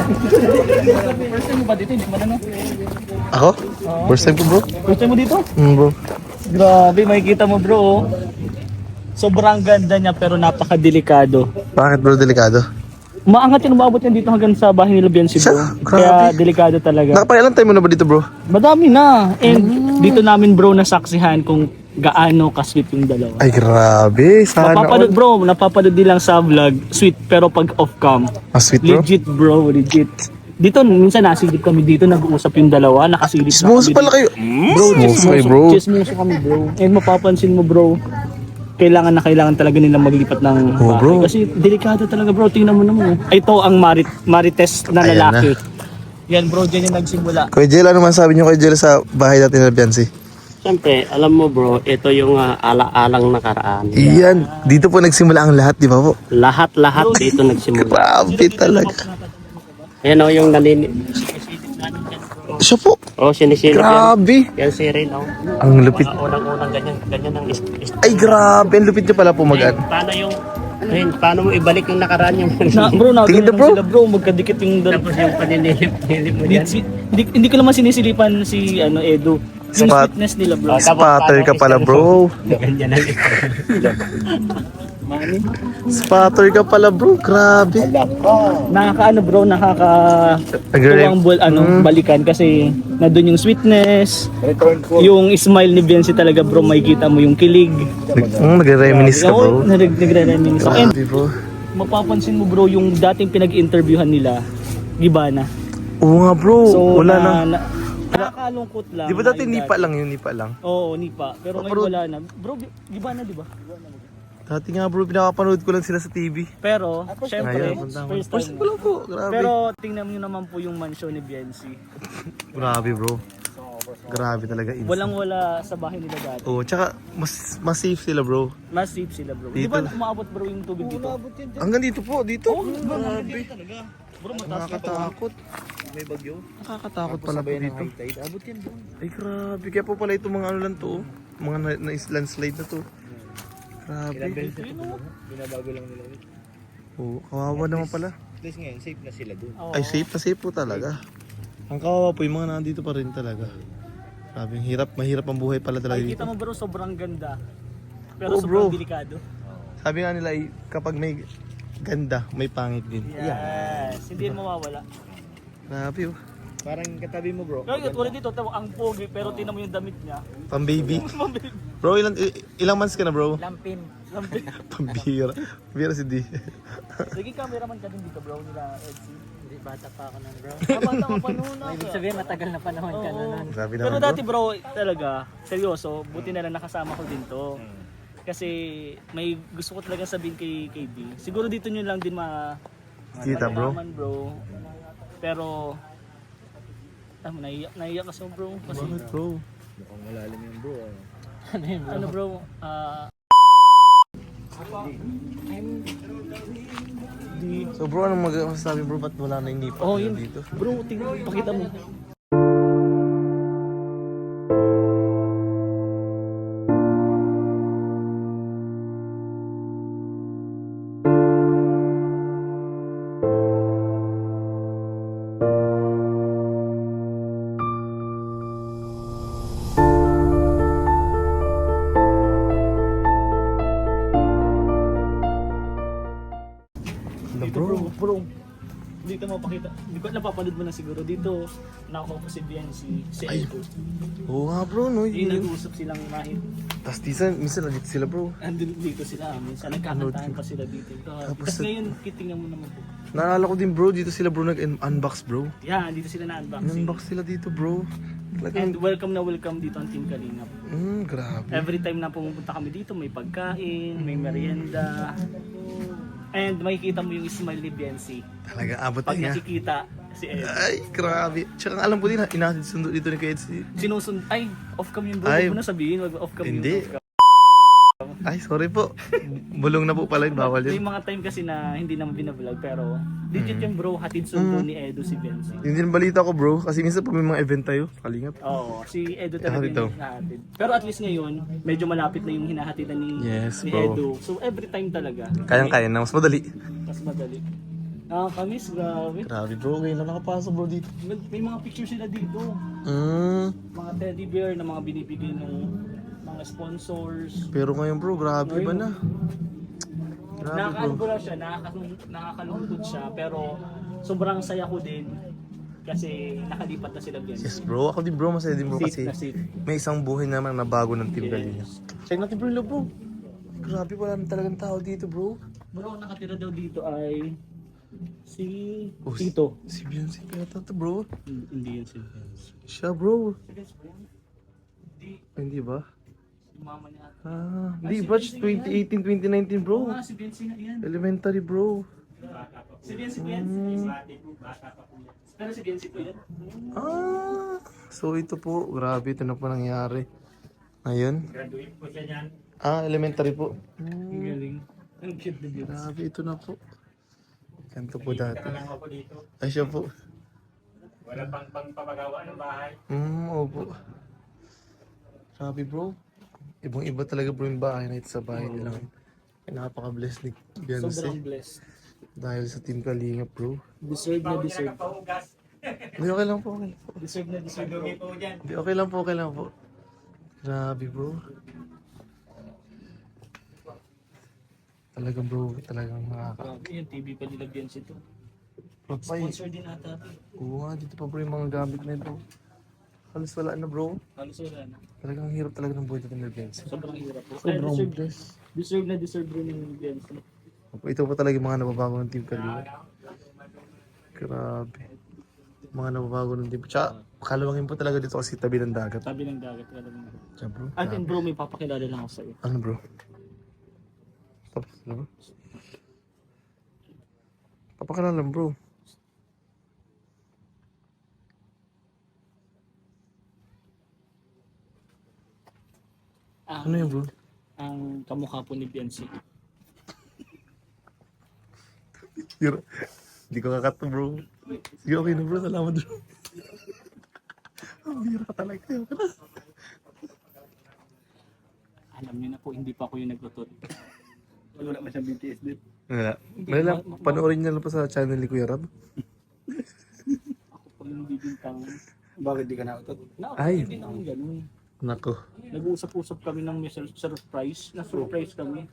First time mo ba dito? Hindi mo ano? Ako? First time ko bro. First time mo dito? Bro. Grabe, makikita mo bro. Oh. Sobrang ganda niya pero napakadelikado. Bakit bro delikado? Maangat yung umabot yan dito hanggang sa bahay nila Biancy bro. Kaya delikado talaga. Nakapailan time mo na ba dito bro? Madami na. And dito namin bro nasaksihan kung gaano ka-sweet yung dalawa. Ay grabe. Sana Napapanood bro, napapanood din lang sa vlog. Sweet pero pag off-cam. Sweet bro? Legit bro, legit. Dito minsan nasilip kami dito, nag-uusap yung dalawa, nakasilip na Chismoso kami pala kayo. Bro, Chismoso kayo bro. Chismoso kami bro. And mapapansin mo bro, kailangan talaga nilang maglipat ng bahay. Bro. Kasi delikado talaga bro, tingnan mo naman. Ito ang Marites na Ayan lalaki. Yan bro, dyan yung nagsimula. Kuya Jel, ano man sabi niyo Kuya Jel sa bahay natin na Biancy? Siyempre, alam mo bro, ito yung ala-alang nakaraan. Iyan, dito po nagsimula ang lahat, di ba po? Lahat-lahat dito nagsimula. Grabe talaga. Ayan o, yung Siya po. sinisilip yan. Grabe. Yan si Rin o. Ang lupit. Unang-unang ganyan ang Ay grabe, ang lupit niya pala po mag-an. Paano yung, Rin, paano mo ibalik yung nakaraan yung Bro, Tingin na, bro. sila bro, magkadikit yung tapos yung paninilip mo yan. Hindi ko naman sinisilipan si Edu. Yung Spot. sweetness nila bro. Spatter ka pala bro. Ganyan ang Spatter ka pala bro, grabe. Nakakaano bro, Agree. balikan kasi nandun yung sweetness, yung smile ni Biancy talaga bro, makikita mo yung kilig. Nagre-reminis ka bro. Nagre-reminis. And Grabe bro. mapapansin mo bro, yung dating pinag-interviewhan nila, Gibana. Oo nga bro, wala na. Nakakalungkot lang. Di ba dati Yung nipa lang yun, nipa lang? Oo, nipa. Pero ngayon bro, wala na. Bro, Gibana di ba? Dati nga bro, pinapanood ko lang sila sa TV. Pero, syempre, Ngayon, first first time. ko lang po, grabe. Pero tingnan niyo naman po yung mansion ni Biancy. Grabe bro. Grabe talaga. Walang-wala sa bahay nila dati. Oo, tsaka mas safe sila bro. Mas safe sila bro. Di ba Dito. umaabot bro yung tubig dito? Hanggang dito po, dito. Grabe. Bro, mataas na to. Nakakatakot. May bagyo. Nakakatakot pala po dito. Abot yan bro. Ay grabe, kaya po pala itong mga ano lang to. Mga landslide na to. Grabe. Binabago lang nila. Oo, kawawa naman pala. At least ngayon, safe na sila dun. Ay safe na safe po talaga. Ang kawawa po, yung mga nandito pa rin talaga. Grabe, mahirap ang buhay pala talaga Ay, dito. kita mo bro, sobrang ganda. Pero Oo, sobrang bro. delikado. Sabi nga nila, kapag may ganda, may pangit din. Yes, hindi yan mawawala. Grabe oh. Parang katabi mo bro. Kaya tulad dito, ang pogi, pero tinan mo yung damit niya. Pang baby. Bro, ilang months ka na bro? Lampin. Pambira. Pambira si D. Sige, cameraman ka din dito bro, nila Edsy. Hindi, bata pa ako nun bro. Bata ka pa noon. Ibig sabihin, matagal na panahon ka na nun. Grabe Pero naman dati bro. bro, talaga, seryoso, buti na lang nakasama ko din to. Kasi may gusto ko talaga sabihin kay KB. Siguro dito nyo lang din Kita bro. malalaman, bro. Pero naiyak kasi bro. Kasi Bakit bro? Mukhang malalim yung bro. ano bro, So bro, anong masasabi bro? Ba't wala na inipa oh yun dito? bro, tingnan, pakita mo. Bro, dito mo pakita. Hindi ko napapanood mo na siguro. Dito, nakuha ko si Biancy, si Edo. Oo nga bro, no? Yung nag-uusap silang mahit. Tapos minsan nandito sila bro. Andun dito sila. Minsan nagkakantahan pa sila dito. Tapos ngayon, kitingnan mo naman po. Naalala ko din bro, dito sila bro nag-unbox bro. Yeah, dito sila na-unboxing. Unbox sila dito bro. And Talagang, welcome na welcome dito ang Team Kalingap. grabe. Every time na pumunta kami dito, may pagkain, may merienda. And makikita mo yung smile ni Biancy. Talaga abot Pag niya. nakikita si Ed. Ay, grabe. Tsaka alam ko din, inahatid sundo dito ni Kuya Edsy. Ay, off-cam yung bro. Ay. Huwag mo na sabihin, off-cam yung Hindi. off-cam. Ay, sorry po. Bulong na po pala yun, bawal May yun. mga time kasi na hindi naman binablog pero legit yung bro, hatid sundo ni Edo si Biancy. Yun din balita ko bro, kasi minsan pag may mga event tayo, kalingap. Oo, si Edo talaga Hatid daw. yung hinahatid. Pero at least ngayon, medyo malapit na yung hinahatidan ni, Yes, ni bro. Edo. So every time talaga, Kayang-kaya na, mas madali. mas madali. Nakakamiss, grabe. Grabe bro, ngayon lang nakapasok bro dito. May mga picture sila dito. Mga teddy bear na mga binibigay ng mga sponsors. Pero ngayon bro, grabe ba na? Grabe Nakakaano bro. ko lang siya, nakakalungkot siya, pero sobrang saya ko din kasi nakalipat na sila Biansi. Yes bro, ako din bro, masaya din bro kasi Safe na safe. may isang buhay naman na bago ng Team Galinha. Yes. Check natin bro, bro. Grabe, wala na talagang tao dito bro. Bro, ang nakatira daw dito ay si Oh, Tito. Si Beyonce yata to bro. Hindi yun si Biansi. Siya bro. Hindi, Hindi ba? si mama niya. Hindi batch 2018-2019 bro. Oo nga, si Biansi nga yan. Elementary bro. Si Biansi po yan. Pero si Biansi po yan. So ito po, grabe ito na po nangyari. Ngayon? Elementary po. Ang galing. Ang cute na Biansi. Grabe ito na po. Ganito po dati. Ay siya po. Wala pang papagawa ng bahay. Opo. Grabe bro. Ibang iba talaga bro yung bahay na ito sa bahay nila. Napaka-blessed ni Sobrang Beyonce. blessed. Dahil sa Team Kalinga bro. Deserve na deserve. Pahugas. Hindi, okay lang po. Okay lang po. Deserve na deserve. Dumi po dyan. Hindi, okay lang po. Okay lang po. Grabe bro. Talagang bro. Talagang nakaka... Grabe, yung TV pa nila Biansi to. Papay. Sponsor din ata ito. Oo nga, dito pa bro yung mga gamit na ito. Halos wala na bro. Halos wala na. Talagang hirap talaga ng buhay dito ng Beyonce. Sobrang hirap po. Sobrang Kaya blessed. deserve na deserve rin yung Biansi. Ito pa talaga yung mga nababago ng Team Kalinga. Grabe. Mga nababago ng Team. Tsaka, kalawangin po talaga dito kasi tabi ng dagat. Sabi ng dagat ka lang. Tsaka bro. At and bro, may papakilala lang ako sa'yo. Ano bro? Tapos ano bro? Papakilala lang bro. Ano yun bro? Ang kamukha po ni Biansi. Hira. Hindi ko kakat bro. Sige okay na bro. Salamat bro. Ang bira ka talaga. Alam niyo na po, hindi pa ako yung nagtuturo. Wala pa siyang BTS din. Wala. Wala. Panoorin niyo lang po sa channel ni Kuya Rab. Ako po yung bibintang. Bakit di ka nautot? Ay. Hindi naman ganun. Nako. Nag-uusap-usap kami ng may surprise. Na-surprise kami.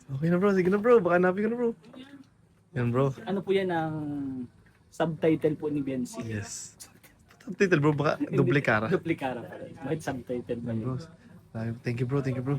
Okay na bro. Sige na bro. Baka hanapin ko na bro. Yan bro. Ano po yan ang subtitle po ni Biansi? Yes. Subtitle bro. Baka duplikara. Duplikara pa rin. Bakit subtitle ba Bro. yun? Thank you bro. Thank you bro.